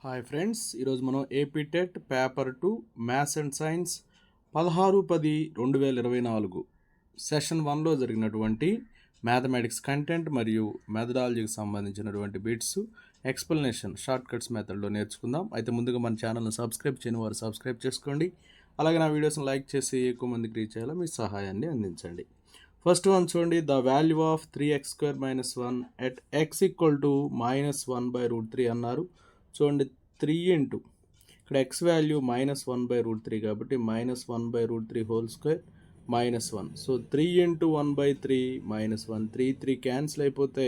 Hi friends, ఈరోజు మనం AP TET paper 2 maths and science 16/10/2024 session 1లో జరిగినటువంటి మ్యాథమెటిక్స్ కంటెంట్ మరియు మెథడాలజీకి సంబంధించినటువంటి బిట్స్ ఎక్స్ప్లెనేషన్ షార్ట్ కట్స్ మెథడ్లో నేర్చుకుందాం. అయితే ముందుగా మన ఛానల్ని సబ్స్క్రైబ్ చేయని వారు సబ్స్క్రైబ్ చేసుకోండి. అలాగే నా వీడియోస్ని లైక్ చేసి ఎక్కువ మందికి రీచ్ అయ్యేలా మీ సహాయాన్ని అందించండి. ఫస్ట్ వన్ చూడండి, the value of 3x² - 1 at x = -1/√3 అన్నారు. చూడండి, 3 ఇంటూ ఇక్కడ x వాల్యూ -1/√3 కాబట్టి -1/√3 whole square -1. So 3 into 1/3 -1, 3 cancel అయిపోతే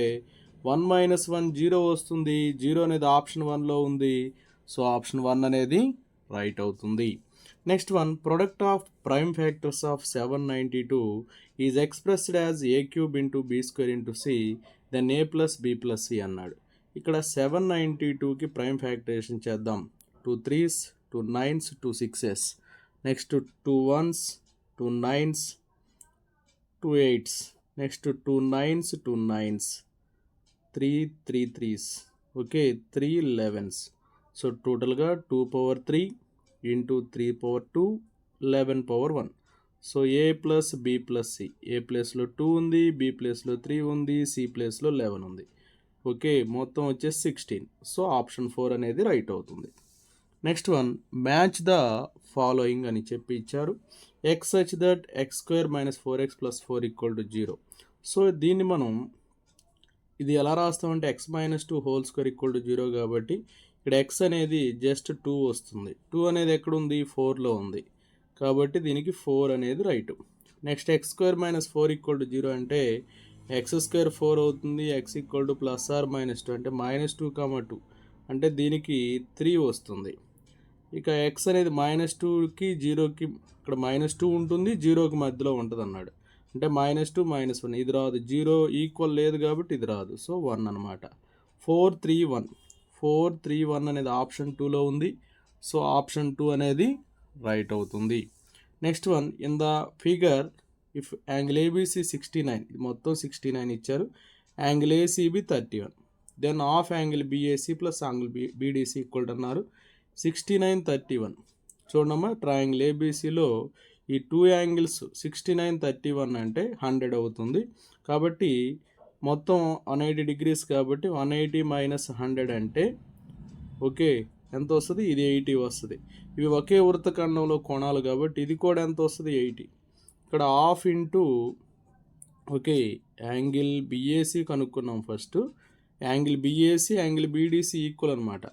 1 - 1 0 వస్తుంది. 0 అనేది ఆప్షన్ 1లో ఉంది. సో ఆప్షన్ 1 అనేది రైట్ అవుతుంది. Next one, product of prime factors of 792 is expressed as a³ into b² into c then a + b + c అన్నాడు. ఇక్కడ 792కి ప్రైమ్ ఫ్యాక్టరేషన్ చేద్దాం. 2 3s, 2 9s, 2 6s, next 2 1s, 2 9s, 2 8s, next 2 9s, 2 9s, 3 3 3s, okay 3 11s. So టోటల్గా 2/3 into 3/2 11/1. So a + b + c, ఏ ప్లేస్లో 2 ఉంది, b ప్లేస్లో 3 ఉంది, c ప్లేస్లో 11 ఉంది. ఓకే, మొత్తం వచ్చేసి 16. సో ఆప్షన్ 4 అనేది రైట్ అవుతుంది. Next one, match the following అని చెప్పి ఇచ్చారు. x such that x² - 4x + 4 = 0. So దీన్ని మనం ఇది ఎలా రాస్తామంటే x - 2 హోల్ స్క్వేర్ = 0 కాబట్టి ఇక్కడ x అనేది జస్ట్ 2 వస్తుంది. 2 అనేది ఎక్కడ ఉంది, 4లో ఉంది కాబట్టి దీనికి 4 అనేది రైట్. నెక్స్ట్ x² - 4 = 0 అంటే x² 4 అవుతుంది. x = +or -2 అంటే -2, 2 అంటే దీనికి 3 వస్తుంది. ఇక x అనేది -2కి 0కి ఇక్కడ -2 ఉంటుంది, 0కి మధ్యలో ఉంటుంది అన్నాడు. అంటే -2 -1 ఇది రాదు, 0 ఈక్వల్ లేదు కాబట్టి ఇది రాదు. సో 1 అనమాట. 4 3 1, 4 3 1 అనేది ఆప్షన్ 2లో ఉంది. సో ఆప్షన్ 2 అనేది రైట్ అవుతుంది. Next one, in the figure if angle ABC 69, ఇది మొత్తం 69 ఇచ్చారు, angle ACB 31, then of angle BAC plus angle BDC equal అన్నారు. 69 31 చూడమ్మా, ట్రయాంగిల్ ఏబిసిలో ఈ 2 యాంగిల్స్ 69 31 అంటే 100 అవుతుంది. కాబట్టి మొత్తం 180 డిగ్రీస్ కాబట్టి 180 - 100 అంటే ఓకే ఎంత వస్తుంది, ఇది 80 వస్తుంది. ఇవి ఒకే వృత్తఖండంలో కోణాలు కాబట్టి ఇది కూడా ఎంత వస్తుంది, 80. ఇక్కడ half into okay angle BAC కనుక్కున్నాం. First angle BAC angle BDC equal అనమాట.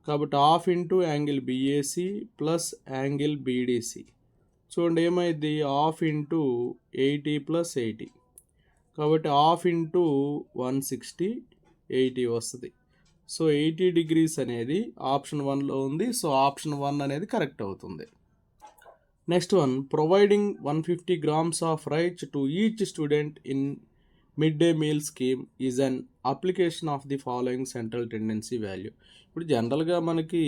కాబట్టి half into angle BAC plus angle BDC చూడండి ఏమైంది, హాఫ్ ఇంటూ 80 + 80 కాబట్టి హాఫ్ ఇంటూ 160 80 వస్తుంది. సో 80 డిగ్రీస్ అనేది ఆప్షన్ 1లో ఉంది. సో ఆప్షన్ 1 అనేది కరెక్ట్ అవుతుంది. Next one, providing 150 grams of rise to each student in mid day meal scheme is an application of the following central tendency value. ఇప్పుడు జనరల్గా మనకి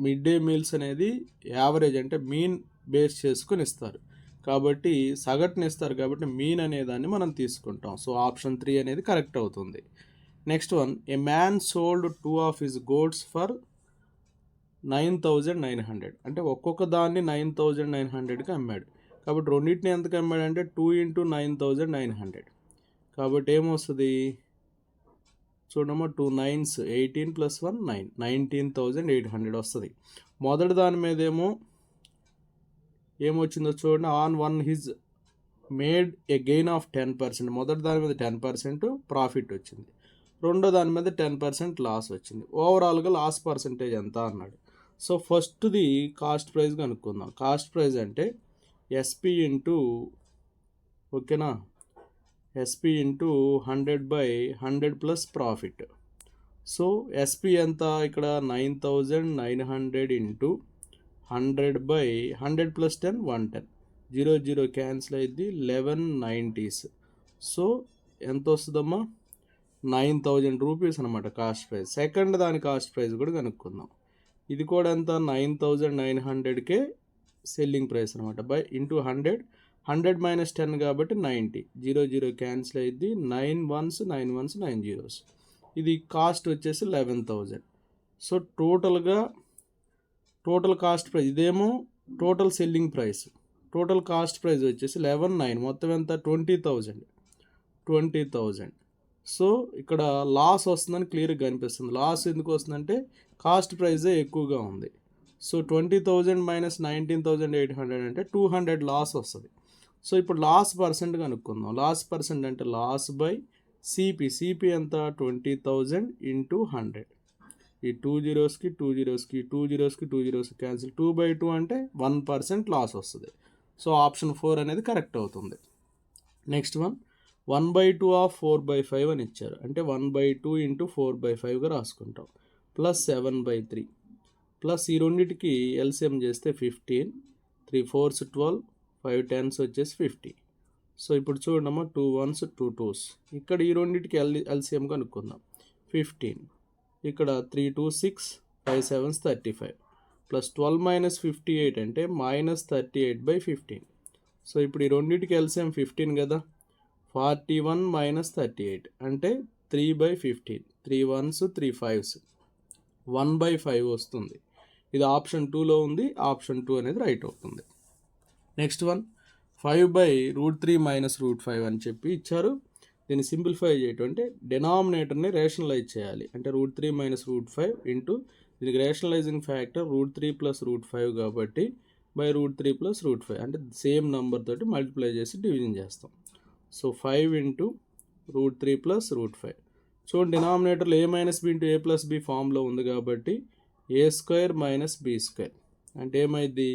mid day meals అనేది average అంటే mean base చేసుకుని ఇస్తారు కాబట్టి సగటుని ఇస్తారు కాబట్టి మీన్ అనేదాన్ని మనం తీసుకుంటాం. సో ఆప్షన్ 3 అనేది కరెక్ట్ అవుతుంది. Next one, A man sold 2 of his గోడ్స్ for 9900 అంటే ఒక్కొక్క దాన్ని 9900కి అమ్మాడు. కాబట్టి రెండింటిని ఎంతకు అమ్మాడు అంటే 2 × 9900 కాబట్టి ఏమొస్తుంది చూడమ్మా, 2 9s 18 + 1 9 19800 వస్తుంది. మొదటి దాని మీద ఏమొచ్చిందో చూడండి, on 1 his made A gain of 10%. మొదటి దాని మీద 10% ప్రాఫిట్ వచ్చింది, రెండో దాని మీద 10% లాస్ వచ్చింది. ఓవరాల్గా లాస్ పర్సంటేజ్ ఎంత అన్నాడు. సో ఫస్ట్ది కాస్ట్ ప్రైస్ కనుక్కుందాం. కాస్ట్ ప్రైస్ అంటే ఎస్పి ఇంటూ ఓకేనా, SP into 100/100 plus profit. So SP ఎంత ఇక్కడ 9900 ఇంటూ 100/100 + 10 110, 0 0 క్యాన్సిల్ అయింది, 1190s. సో ఎంత వస్తుందమ్మా, 9000 రూపీస్ అనమాట కాస్ట్ ప్రైస్. సెకండ్ దాని కాస్ట్ ప్రైస్ కూడా కనుక్కుందాం. ఇది కూడా ఎంత 9900కే సెల్లింగ్ ప్రైస్ అనమాట బై ఇంటూ 100 - 10 కాబట్టి 90, 0 0 క్యాన్సిల్ అయ్యింది, 9 1s 9 1s 9 zeros. ఇది కాస్ట్ వచ్చేసి 11,000. సో టోటల్ కాస్ట్ ప్రైస్, ఇదేమో total selling price. Total cost price వచ్చేసి 11,900, మొత్తం ఎంత 20,000. సో ఇక్కడ లాస్ వస్తుందని క్లియర్గా కనిపిస్తుంది. లాస్ ఎందుకు వస్తుందంటే కాస్ట్ ప్రైజే ఎక్కువగా ఉంది. సో 20,000 మైనస్ 19,800 అంటే 200 లాస్ వస్తుంది. సో ఇప్పుడు లాస్ పర్సెంట్ కనుక్కుందాం. లాస్ పర్సెంట్ అంటే లాస్ బై సిపి ఎంత 20,000 ఇంటూ 100. ఈ 2 zeros కి 2 zeros కి 2 zeros కి 2 zeros క్యాన్సిల్, 2/2 అంటే 1% లాస్ వస్తుంది. సో ఆప్షన్ 4 అనేది కరెక్ట్ అవుతుంది. నెక్స్ట్ 1/2 ఆఫ్ 4/5 అని ఇచ్చారు, అంటే 1/2 ఇంటూ 4/5గా రాసుకుంటాం. ప్లస్ 7/3 ప్లస్ ఈ రెండింటికి ఎల్సిఎం చేస్తే 15, 3 4s 12, 5 10s వచ్చేసి 50. సో ఇప్పుడు చూడమ్మా 2 1s 2 2s, ఇక్కడ ఈ రెండింటికి ఎల్సిఎం కనుక్కుందాం. 15, ఇక్కడ 3 2 6, 5 7s 35, ప్లస్ 12 మైనస్ 58 అంటే మైనస్ 38/15. సో ఇప్పుడు ఈ రెండింటికి ఎల్సిఎం 15 కదా, 41 మైనస్ 38 అంటే 3/15, 3 1s 3 5s 1/5 వస్తుంది. ఇది ఆప్షన్ 2లో ఉంది. ఆప్షన్ 2 అనేది రైట్ అవుతుంది. నెక్స్ట్ 5/√3 మైనస్ √5 అని చెప్పి ఇచ్చారు. దీన్ని సింప్లిఫై చేయటం అంటే డెనామినేటర్ని రేషనలైజ్ చేయాలి. అంటే √3 మైనస్ √5 ఇంటూ దీనికి రేషనలైజింగ్ ఫ్యాక్టర్ √3 ప్లస్ √5 కాబట్టి /√3 ప్లస్ √5 అంటే సేమ్ నెంబర్ తోటి మల్టిప్లై చేసి డివిజన్ చేస్తాం. So 5 into √3 plus √5. చూడండి డినామినేటర్లో a minus b into a plus b ఫామ్లో ఉంది కాబట్టి a² మైనస్ b² అంటే ఏమైంది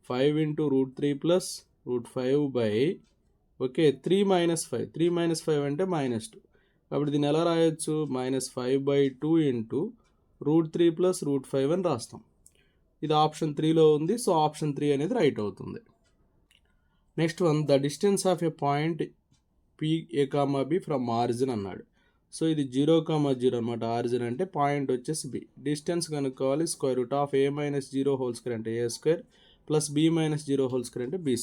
5 into √3 plus √5 by 3 minus 5. 3 minus 5 అంటే -2 కాబట్టి దీన్ని ఎలా రాయొచ్చు, -5/2 ఇంటూ √3 ప్లస్ √5 అని రాస్తాం. ఇది ఆప్షన్ 3లో ఉంది. సో ఆప్షన్ 3 అనేది రైట్ అవుతుంది. Next the distance of A point PA, B from origin అన్నాడు. సో ఇది 0,0 అనమాట. ఆరిజిన్ అంటే పాయింట్ వచ్చేసి B. డిస్టెన్స్ కనుక్కోవాలి. √A మైనస్ 0² అంటే a² ప్లస్ b మైనస్ 0² అంటే b².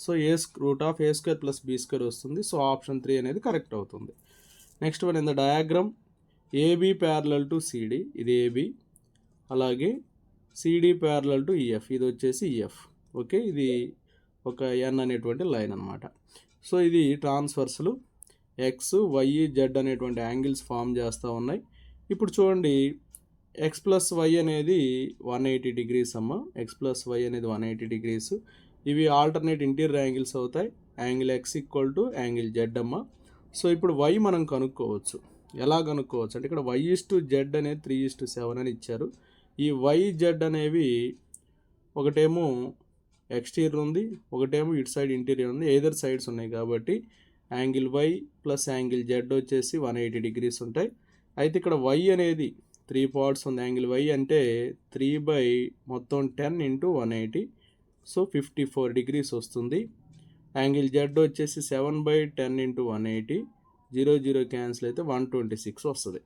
So √A² plus b² వస్తుంది. సో ఆప్షన్ 3 అనేది కరెక్ట్ అవుతుంది. Next in the diagram AB parallel to CD, ఇది AB, అలాగే CD ప్యారలల్ టు EF, ఇది వచ్చేసి EF. ఓకే, ఇది ఒక N అనేటువంటి లైన్ అనమాట. సో ఇది ట్రాన్స్వర్స్లు XYZ అనేటువంటి యాంగిల్స్ ఫామ్ చేస్తూ ఉన్నాయి. ఇప్పుడు చూడండి x ప్లస్ వై అనేది 180 degrees అమ్మ. x ప్లస్ వై అనేది 180 degrees. ఇవి ఆల్టర్నేట్ ఇంటీరియర్ యాంగిల్స్ అవుతాయి. Angle x equal to angle z అమ్మ. సో ఇప్పుడు y మనం కనుక్కోవచ్చు. ఎలా కనుక్కోవచ్చు అంటే ఇక్కడ y/z అనేది 3:7 అని ఇచ్చారు. ఈ YZ అనేవి ఒకటేమో ఎక్స్టీరియర్ ఉంది, ఒకటేమో ఇటు సైడ్ ఇంటీరియర్ ఉంది. ఎయిదర్ సైడ్స్ ఉన్నాయి కాబట్టి angle y plus angle z వచ్చేసి 180 degrees ఉంటాయి. అయితే ఇక్కడ y అనేది 3 parts ఉంది. యాంగిల్ y అంటే 3/10 ఇంటూ 180, సో 54 degrees వస్తుంది. యాంగిల్ z వచ్చేసి 7/10 ఇంటూ 180, 0 0 క్యాన్సిల్ అయితే 126 వస్తుంది.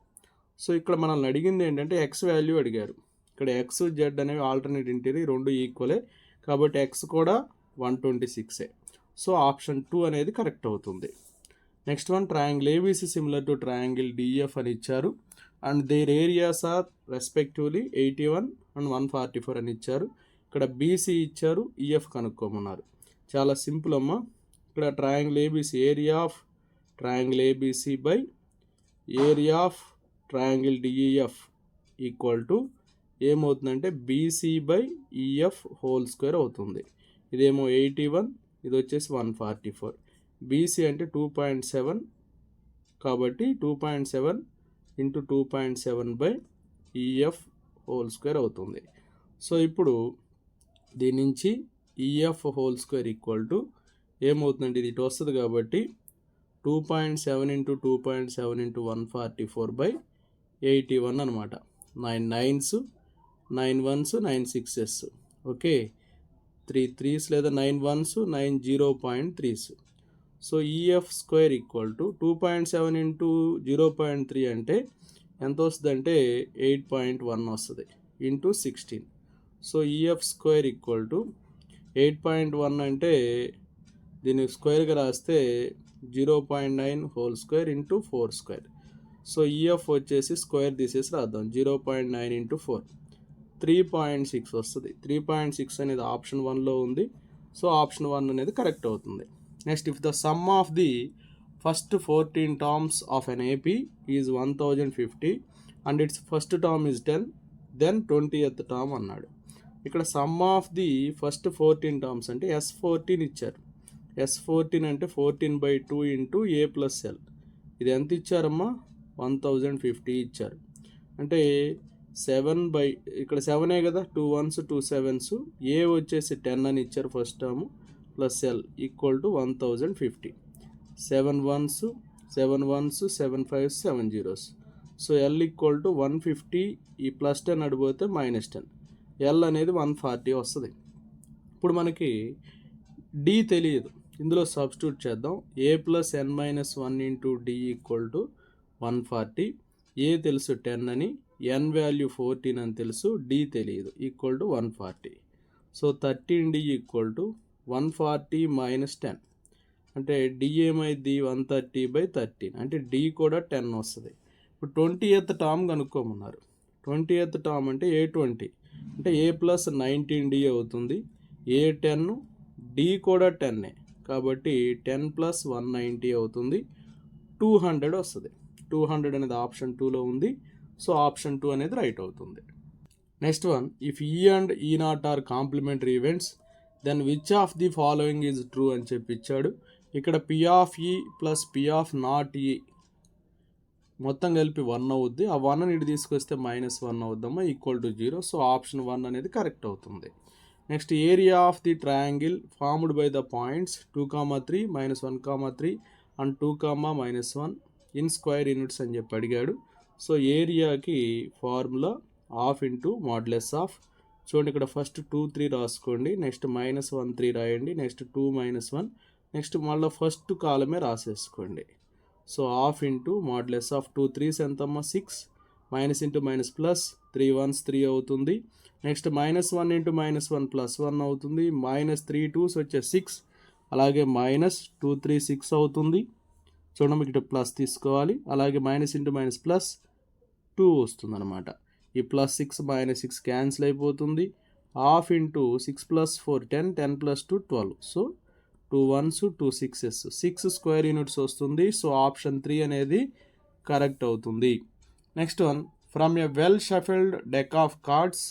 సో ఇక్కడ మనల్ని అడిగింది ఏంటంటే x వాల్యూ అడిగారు. ఇక్కడ x z అనేవి ఆల్టర్నేట్ ఇంటీరియర్ రెండు ఈక్వలే కాబట్టి x కూడా 126. సో ఆప్షన్ 2 అనేది కరెక్ట్ అవుతుంది. Next triangle ABC similar to triangle DF అని ఇచ్చారు and their areas are respectively 81 and 144 అని ఇచ్చారు. ఇక్కడ BC ఇచ్చారు, EF కనుక్కోమన్నారు. చాలా సింపుల్ అమ్మ. ఇక్కడ triangle ABC, area of triangle ABC by area of triangle DEF equal to ఏమవుతుందంటే BC/EF² అవుతుంది. ఇదేమో 81, ఇది వచ్చేసి 144. BC అంటే 2.7 కాబట్టి 2.7 ఇంటూ 2.7/EF² అవుతుంది. సో ఇప్పుడు దీని నుంచి EF² ఈక్వల్ టు ఏమవుతుందంటే ఇది ఇటు వస్తుంది కాబట్టి 2.7 ఇంటూ 2.7 ఇంటూ 144/81 అనమాట. 9 9s, 9 1s, 9 6s. Okay, 3 3s లేదా 9 1s, 9 0.3s. So EF² equal to 2.7 into 0.3 అంటే ఎంత వస్తుంది అంటే 8.1 వస్తుంది into 16. So EF² equal to 8.1 అంటే దీన్ని స్క్వేర్గా రాస్తే 0.9² ఇంటూ 4². సో ఈఎఫ్ వచ్చేసి స్క్వేర్ తీసేసి రాద్దాం. 0.9 ఇంటూ 4 3.6 వస్తుంది. 3.6 అనేది ఆప్షన్ 1లో ఉంది. సో ఆప్షన్ 1 అనేది కరెక్ట్ అవుతుంది. Next, if the sum of the first 14 terms of an AP is 1050 and its first term is 10, then 20th term అన్నాడు. ఇక్కడ sum of the first 14 terms అంటే S14 ఇచ్చారు. S14 అంటే 14/2 into A plus L. ఇది ఎంత ఇచ్చారమ్మా? 1050 ఇచ్చారు. అంటే 7 ఇక్కడ 7 కదా, 2 1s 2 7s, A వచ్చేసి 10 అని ఇచ్చారు first term, plus L equal to 1050. 7 1s 7 1s 7 5s 7 0s. So L equal to 150, ఈ ప్లస్ 10 అడిపోతే -10, L అనేది 140 వస్తుంది. ఇప్పుడు మనకి D తెలియదు, ఇందులో సబ్స్టిట్యూట్ చేద్దాం. A plus n-1 into D equal to 140. A తెలుసు 10 అని, n వాల్యూ 14 అని తెలుసు, D తెలియదు, equal to 140. So 13D equal to 140 minus 10. అంటే D ఏమైంది? 130/13. అంటే D కూడా 10 వస్తుంది. ఇప్పుడు 20th టర్మ్ కనుక్కోమన్నారు. 20th టర్మ్ అంటే A20, అంటే A ప్లస్ 19D అవుతుంది. A10, D కూడా 10, కాబట్టి 10 ప్లస్ 190 అవుతుంది. 200 వస్తుంది. 200 అనేది ఆప్షన్ 2లో ఉంది. సో ఆప్షన్ 2 అనేది రైట్ అవుతుంది. Next one, if E and E0 are complementary events then which of the following is true అని చెప్పి ఇచ్చాడు. ఇక్కడ P of E plus P of not E మొత్తం కలిపి 1 అవుద్ది. ఆ 1ని ఇటు తీసుకొస్తే -1 అవుద్దమ్మా, ఈక్వల్ టు 0. సో ఆప్షన్ 1 అనేది కరెక్ట్ అవుతుంది. Next, area of the triangle formed by the points 2, 3, -1, 3 and 2, -1 in square units అని చెప్పి అడిగాడు. సో ఏరియాకి ఫార్ములా ½ ఇంటూ మాడ్యులస్ ఆఫ్. చూడండి, ఇక్కడ ఫస్ట్ 2 3 రాసుకోండి, నెక్స్ట్ -1 3 రాయండి, నెక్స్ట్ 2 -1, నెక్స్ట్ మళ్ళీ ఫస్ట్ కాలమే రాసేసుకోండి. So ½ into modulus of 2 3s ఎంతమ్మా? 6, minus into minus plus 3 1s 3 అవుతుంది. నెక్స్ట్ -1 ఇంటూ -1 ప్లస్ 1 అవుతుంది. -3 2s వచ్చే 6, అలాగే -2 3 6 అవుతుంది. చూడండి, ఇక్కడ ప్లస్ తీసుకోవాలి. అలాగే మైనస్ ఇంటూ మైనస్ ప్లస్ 2 వస్తుంది అనమాట. ఈ ప్లస్ 6 -6 క్యాన్సిల్ అయిపోతుంది. ½ into 6 + 4 10, 10 + 2 12. So 2 1s 2 6s 6 square units వస్తుంది. సో ఆప్షన్ 3 అనేది కరెక్ట్ అవుతుంది. Next one, from a well shuffled deck of cards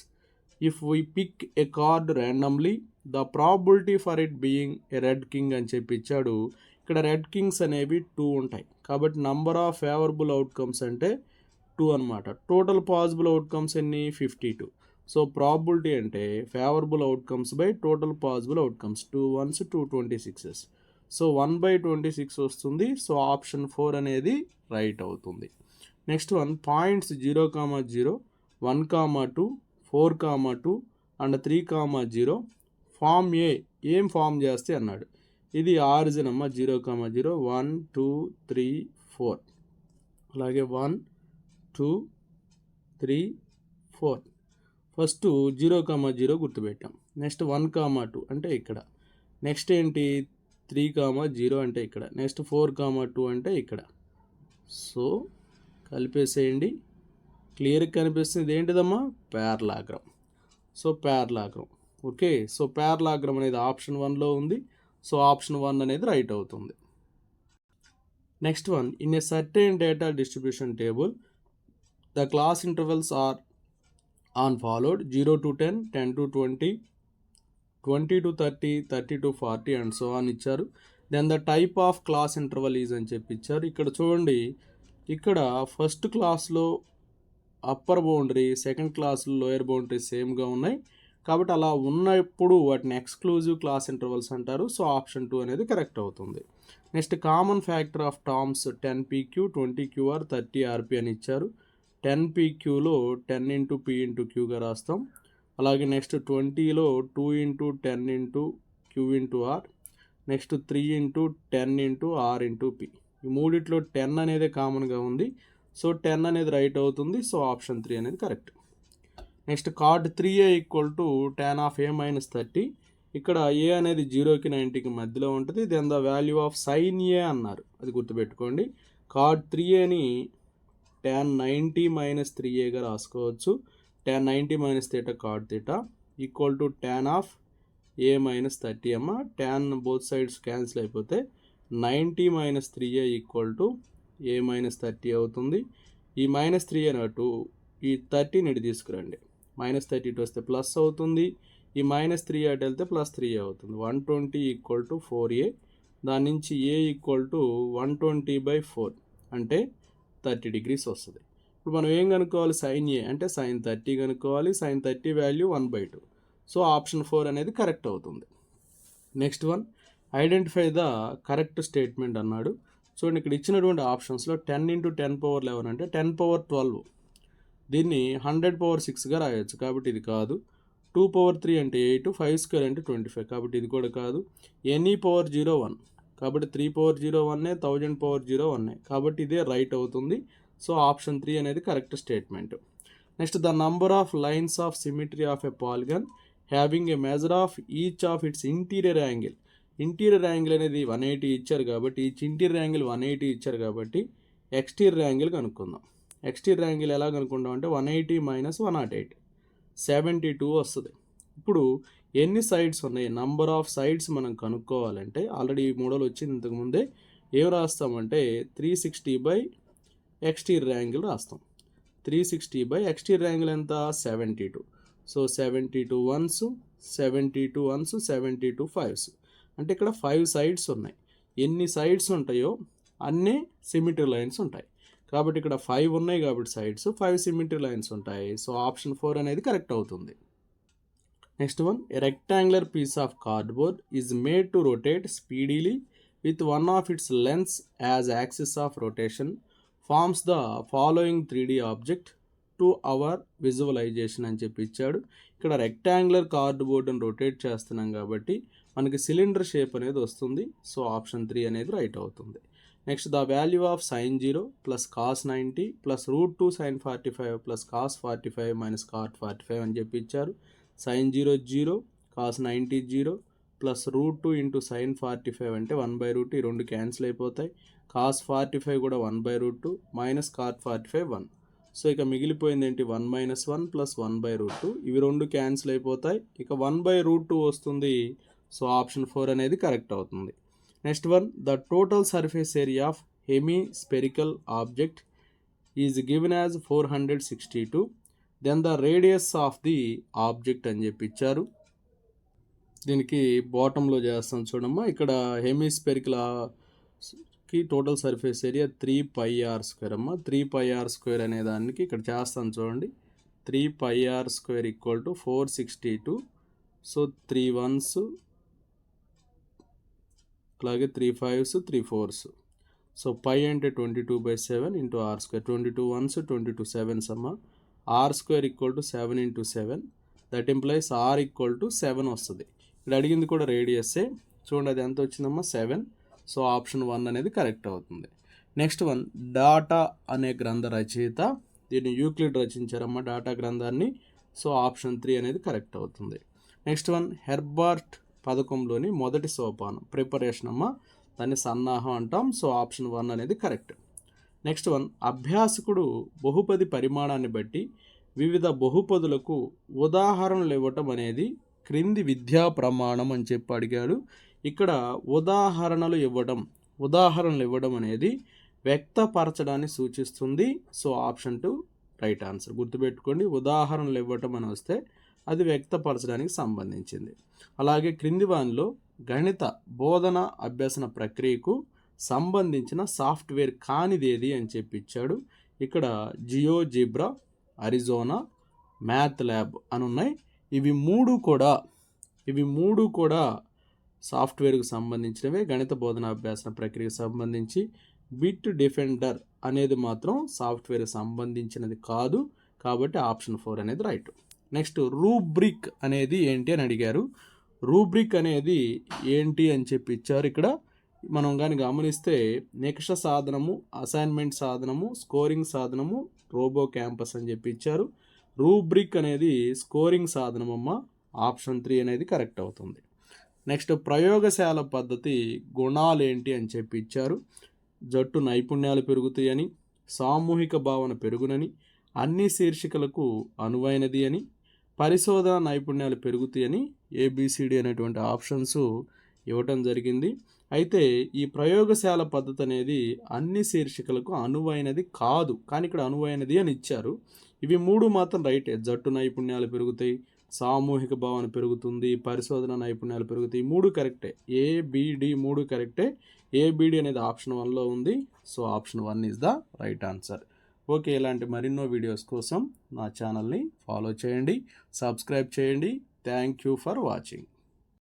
if we pick a card randomly the probability for it being a red king అని చెప్పి ఇచ్చాడు. ఇక్కడ red Kings అనేవి 2 ఉంటాయి, కాబట్టి నంబర్ ఆఫ్ ఫేవరబుల్ అవుట్కమ్స్ అంటే 2 అనమాట. టోటల్ పాసిబుల్ అవుట్కమ్స్ ఎన్ని? 52. సో ప్రాబిలిటీ అంటే favourable outcomes by total possible outcomes. 2 1s 2 26s. So 1/26 వస్తుంది. సో ఆప్షన్ 4 అనేది రైట్ అవుతుంది. Next one, points 0, 0, 1, 2, 4, 2 and 3, 0 form ఏ ఏం ఫామ్ చేస్తే అన్నాడు. ఇది ఆరిజిన్ అమ్మ. 0, 0 1 2 3 4, అలాగే 1 2 3 4. ఫస్ట్ 0, 0 గుర్తుపెట్టాం. నెక్స్ట్ 1, 2 అంటే ఇక్కడ. నెక్స్ట్ ఏంటి? 3, 0 అంటే ఇక్కడ. నెక్స్ట్ 4, 2 అంటే ఇక్కడ. సో కలిపేసేయండి. క్లియర్గా కనిపిస్తుంది ఏంటిదమ్మా? ప్యారలాగ్రామ్. సో ప్యారలాగ్రామ్. ఓకే, సో ప్యారలాగ్రామ్ అనేది ఆప్షన్ 1లో ఉంది. సో ఆప్షన్ 1 అనేది రైట్ అవుతుంది. Next one, in a certain data distribution table the class intervals are on followed 0 to 10, 10 to 20, 20 to 30, 30 to 40 and so on ఇచ్చారు. Then the type of class interval is అని చెప్పి ఇచ్చారు. ఇక్కడ చూడండి, ఇక్కడ first క్లాస్లో అప్పర్ బౌండరీ, సెకండ్ క్లాస్లో lower boundary సేమ్గా ఉన్నాయి, కాబట్టి అలా ఉన్నప్పుడు వాటిని ఎక్స్క్లూజివ్ క్లాస్ ఇంటర్వల్స్ అంటారు. సో ఆప్షన్ 2 అనేది కరెక్ట్ అవుతుంది. Next, common factor of terms 10pq, 20qr, 30rp అని ఇచ్చారు. 10pqలో 10 ఇంటూ p ఇంటూ qగా రాస్తాం. అలాగే నెక్స్ట్ 20లో 2 into 10 into q into r, next 3 into 10 into r into p. ఈ మూడిట్లో 10 అనేది కామన్గా ఉంది. సో 10 అనేది రైట్ అవుతుంది. సో ఆప్షన్ 3 అనేది correct. Next, card 3a equal to tan of a - 30. ఇక్కడ a అనేది 0కి 90కి మధ్యలో ఉంటుంది. Then the value of sine a అన్నారు, అది గుర్తుపెట్టుకోండి. కార్డ్ 3aని tan 90 మైనస్ 3aగా రాసుకోవచ్చు. tan 90 minus theta cot theta equal to tan of a minus 30 అమ్మ. tan బోత్ సైడ్స్ క్యాన్సిల్ అయిపోతే 90 minus 3a equal to a minus 30 అవుతుంది. ఈ మైనస్ 3 అన్నట్టు ఈ 30ని ఇటు తీసుకురండి. మైనస్ 30 ఇటు వస్తే ప్లస్ అవుతుంది. ఈ మైనస్ 3 అటు వెళ్తే ప్లస్ 3a అవుతుంది. 120 ఈక్వల్ టు 4a. దాని నుంచి a ఈక్వల్ టు 120/4 అంటే 30 degrees వస్తుంది. ఇప్పుడు మనం ఏం కనుక్కోవాలి? సైన్ a అంటే సైన్ 30 కనుక్కోవాలి. Sign 30 value 1/2. సో ఆప్షన్ 4 అనేది కరెక్ట్ అవుతుంది. Next one, identify the correct statement అన్నాడు. చూడండి, ఇక్కడ ఇచ్చినటువంటి ఆప్షన్స్లో 10 × 10⁻11 అంటే 10⁻12. దీన్ని 100⁻6గా రాయొచ్చు కాబట్టి ఇది కాదు. 2⁻3 అంటే 8, 5² అంటే 25 కాబట్టి ఇది కూడా కాదు. any⁻01 కాబట్టి 3⁻01 1000⁻01 కాబట్టి ఇదే రైట్ అవుతుంది. సో ఆప్షన్ 3 అనేది correct statement. Next, the number of lines of symmetry of a polygon having a measure of each of it's interior angle. Interior angle అనేది 180 ఇచ్చారు కాబట్టి ఈచ్ ఇంటీరియర్ యాంగిల్ 180 ఇచ్చారు కాబట్టి ఎక్స్టీరియర్ యాంగిల్ కనుక్కుందాం. Exterior angle ఎలా కనుక్కుంటాం అంటే 180 minus 108 72 వస్తుంది. ఇప్పుడు ఎన్ని సైడ్స్ ఉన్నాయి? నంబర్ ఆఫ్ సైడ్స్ మనం కనుక్కోవాలంటే ఆల్రెడీ ఈ మోడల్ వచ్చింది ఇంతకుముందే. ఏం రాస్తామంటే 360 ఎక్స్టీరియర్ యాంగిల్ రాస్తాం. 360 ఎక్స్టీరియర్ యాంగిల్ ఎంత? 72. So 72 once, 72 once, 72 5s. అంటే ఇక్కడ 5 సైడ్స్ ఉన్నాయి. ఎన్ని సైడ్స్ ఉంటాయో అన్నీ సిమెట్రీ లైన్స్ ఉంటాయి. కాబట్టి ఇక్కడ 5 ఉన్నాయి కాబట్టి సైడ్స్ 5 సిమెట్రీ లైన్స్ ఉంటాయి. సో ఆప్షన్ 4 అనేది కరెక్ట్ అవుతుంది. Next one, a rectangular piece of cardboard is made to rotate speedily with one of its lengths as axis of rotation forms the following 3D object to our visualization అని చెప్పి ఇచ్చాడు. ఇక్కడ rectangular కార్డ్బోర్డ్ని rotate చేస్తున్నాం కాబట్టి మనకి cylinder shape అనేది వస్తుంది. So option 3 అనేది రైట్ అవుతుంది. Next, the value of sin 0 plus cos 90 plus √2 sin 45 plus cos 45 minus cot 45 అని చెప్పి ఇచ్చారు. sin 0 0, cos 90 0 plus √2 into sin 45 అంటే 1/√2. ఈ రెండు క్యాన్సిల్ అయిపోతాయి. cos 45 కూడా 1/√2 మైనస్ cot 45 1. సో ఇక మిగిలిపోయింది ఏంటి? 1 మైనస్ 1 ప్లస్ 1/√2. ఇవి రెండు క్యాన్సిల్ అయిపోతాయి. ఇక 1/√2 వస్తుంది. సో ఆప్షన్ 4 అనేది కరెక్ట్ అవుతుంది. Next one, the total surface area of hemispherical object is given as 462. Then the radius of the object అని చెప్పి ఇచ్చారు. దీనికి బాటంలో చేస్తాం చూడమ్మా. ఇక్కడ హెమీ స్పెరికల్కి టోటల్ సర్ఫేస్ ఏరియా 3πr² అమ్మా. 3πr² అనే దానికి ఇక్కడ చేస్తాను చూడండి. 3πr² equal to 462. So 3 1s అలాగే 3 5s 3 4s. సో పై అంటే 22/7 ఇంటూ r². 22 1s 22 7s అమ్మా. r² equal to 7 × 7. That implies r equal to 7 వస్తుంది. ఇక్కడ అడిగింది కూడా రేడియస్సే. చూడండి అది ఎంత వచ్చిందమ్మా? 7. సో ఆప్షన్ 1 అనేది కరెక్ట్ అవుతుంది. నెక్స్ట్ వన్, డాటా అనే గ్రంథ రచయిత. దీన్ని యూక్లిడ్ రచించారమ్మా డాటా గ్రంథాన్ని. సో ఆప్షన్ 3 అనేది కరెక్ట్ అవుతుంది. నెక్స్ట్ వన్, హెర్బర్ట్ పథకంలోని మొదటి సోపానం ప్రిపరేషన్ అమ్మ. దాన్ని సన్నాహం అంటాం. సో ఆప్షన్ 1 అనేది కరెక్ట్. నెక్స్ట్ వన్, అభ్యాసకుడు బహుపది పరిమాణాన్ని బట్టి వివిధ బహుపదులకు ఉదాహరణలు ఇవ్వటం అనేది క్రింది విద్యా ప్రమాణం అని చెప్పి అడిగాడు. ఇక్కడ ఉదాహరణలు ఇవ్వడం అనేది వ్యక్తపరచడాన్ని సూచిస్తుంది. So option 2 right answer. గుర్తుపెట్టుకోండి, ఉదాహరణలు ఇవ్వటం అని వస్తే అది వ్యక్తపరచడానికి సంబంధించింది. అలాగే క్రింది వానిలో గణిత బోధన అభ్యసన ప్రక్రియకు సంబంధించిన సాఫ్ట్వేర్ కానిదేది అని చెప్పి ఇచ్చాడు. ఇక్కడ జియోజిబ్రా, అరిజోనా, మ్యాథ్ ల్యాబ్ అని ఉన్నాయి. ఇవి మూడు కూడా సాఫ్ట్వేర్కు సంబంధించినవే. గణిత బోధన అభ్యాసన ప్రక్రియకు సంబంధించి బిట్ డిఫెండర్ అనేది మాత్రం సాఫ్ట్వేర్కి సంబంధించినది కాదు. కాబట్టి ఆప్షన్ 4 అనేది రైట్. నెక్స్ట్, రూబ్రిక్ అనేది ఏంటి అని అడిగారు. రూబ్రిక్ అనేది ఏంటి అని చెప్పి ఇచ్చారు. ఇక్కడ మనం కానీ గమనిస్తే నికష సాధనము, అసైన్మెంట్ సాధనము, స్కోరింగ్ సాధనము, రోబో క్యాంపస్ అని చెప్పి ఇచ్చారు. రూబ్రిక్ అనేది స్కోరింగ్ సాధనం అమ్మ. ఆప్షన్ 3 అనేది కరెక్ట్ అవుతుంది. నెక్స్ట్, ప్రయోగశాల పద్ధతి గుణాలు ఏంటి అని చెప్పి ఇచ్చారు. జట్టు నైపుణ్యాలు పెరుగుతాయని, సామూహిక భావన పెరుగునని, అన్ని శీర్షికలకు అనువైనది అని, పరిశోధన నైపుణ్యాలు పెరుగుతాయని ఏబిసిడి అనేటువంటి ఆప్షన్స్ ఇవ్వటం జరిగింది. అయితే ఈ ప్రయోగశాల పద్ధతి అనేది అన్ని శీర్షికలకు అనువైనది కాదు, కానీ ఇక్కడ అనువైనది అని ఇచ్చారు. ఇవి 3 మాత్రం రైటే. జట్టు నైపుణ్యాలు పెరుగుతాయి, సామూహిక భావన పెరుగుతుంది, పరిశోధన నైపుణ్యాలు పెరుగుతాయి. 3 కరెక్టే. ఏబిడి 3 కరెక్టే. ఏబిడి అనేది ఆప్షన్ 1లో ఉంది. So option 1 is the right answer. Okay, ఇలాంటి మరెన్నో వీడియోస్ కోసం నా ఛానల్ని ఫాలో చేయండి, సబ్స్క్రైబ్ చేయండి. Thank you for watching.